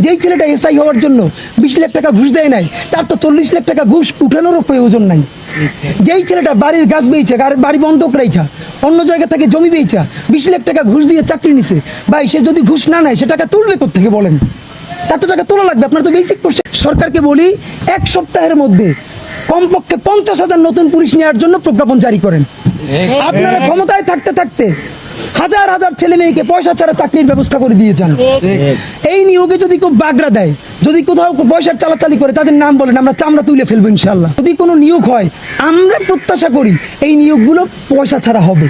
যেই ছেলেটা এসআই হওয়ার জন্য 20 লাখ টাকা ঘুষ দেয় নাই, তার তো 40 লাখ টাকা ঘুষ উঠানোরও প্রয়োজন নাই। যেই ছেলেটা বাড়ির গাছ বেচে, বাড়ি বন্ধক রাইখা অন্য জায়গা থেকে জমি বেচা 20 লাখ টাকা ঘুষ দিয়ে চাকরি নিছে, ভাই সে যদি ঘুষ না নেয় সে টাকা তুলবে কোত্থেকে বলেন? তার তো টাকা তোলা লাগবে। আপনার তো বেসিক প্রশ্ন। সরকারকে বলি 1 সপ্তাহের মধ্যে কমপক্ষে 50,000 নতুন পুলিশ নেওয়ার জন্য প্রজ্ঞাপন জারি করেন। আপনারা ক্ষমতায় থাকতে থাকতে হাজার হাজার ছেলে মেয়েকে পয়সা ছাড়া চাকরির ব্যবস্থা করে দিয়ে যান। এই নিয়োগে যদি কেউ বাগড়া দেয়, যদি কোথাও পয়সার চালাচালি করে, তাদের নাম বলেন, আমরা চামড়া তুলে ফেলবো ইনশাল্লাহ। যদি কোনো নিয়োগ হয়, আমরা প্রত্যাশা করি এই নিয়োগগুলো পয়সা ছাড়া হবে।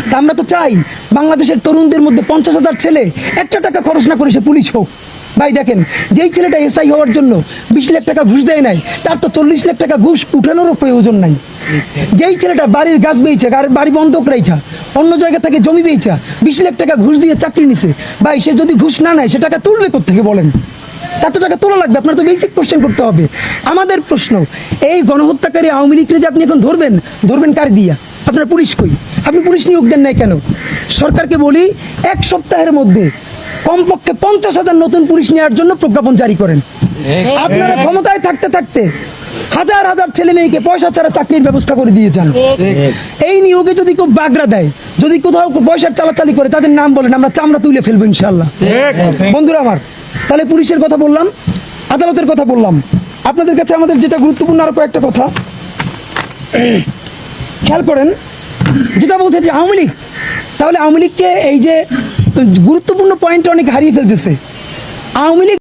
তা আমরা তো চাই বাংলাদেশের তরুণদের মধ্যে 50,000 ছেলে একটা টাকা খরচ না করে সে পুলিশ হোক। ভাই দেখেন, যেই ছেলেটা এসআই হওয়ার জন্য 20 লাখ টাকা ঘুষ দেয় নাই, তার তো 40 লাখ টাকা ঘুষ উঠানোরও প্রয়োজন নাই। যেই ছেলেটা বাড়ির গাছ বেচে, বাড়ি বন্ধক রাইখা অন্য জায়গা থেকে জমি বেচা 20 লাখ টাকা ঘুষ দিয়ে চাকরি নিছে, ভাই সে যদি ঘুষ না নেয় সে টাকা তুলবে কোত্থেকে বলেন? তার তো টাকা তোলা লাগবে। আপনার তো বেসিক কোশ্চেন করতে হবে। আমাদের প্রশ্ন, এই গণহত্যাকারী আওয়ামী লীগকে যে আপনি এখন ধরবেন কার দিয়া? আপনার পুলিশ কই? আপনি পুলিশ নিয়োগ দেন নাই কেন? সরকারকে বলি 1 সপ্তাহের মধ্যে কমপক্ষে 50,000 নতুন পুলিশ নেওয়ার জন্য প্রজ্ঞাপন জারি করেন। আপনারা ক্ষমতায় থাকতে থাকতে হাজার হাজার ছেলে মেয়েকে পয়সা ছাড়া চাকরির ব্যবস্থা করে দিয়ে যান। এই নিয়োগে যদি কেউ বাগড়া দেয়, যদি কোথাও পয়সার চালাচালি করে, তাদের নাম বলেন, আমরা চামড়া তুলে ফেলবো ইনশাল্লাহ। বন্ধুরা আমার, তাহলে পুলিশের কথা বললাম, আদালতের কথা বললাম। আপনাদের কাছে আমাদের যেটা গুরুত্বপূর্ণ আরো কয়েকটা কথা খেয়াল করেন। যেটা বলছে যে আওয়ামী লীগ, তাহলে আওয়ামী লীগকে এই যে গুরুত্বপূর্ণ পয়েন্ট অনেক হারিয়ে ফেলতেছে। আওয়ামী লীগ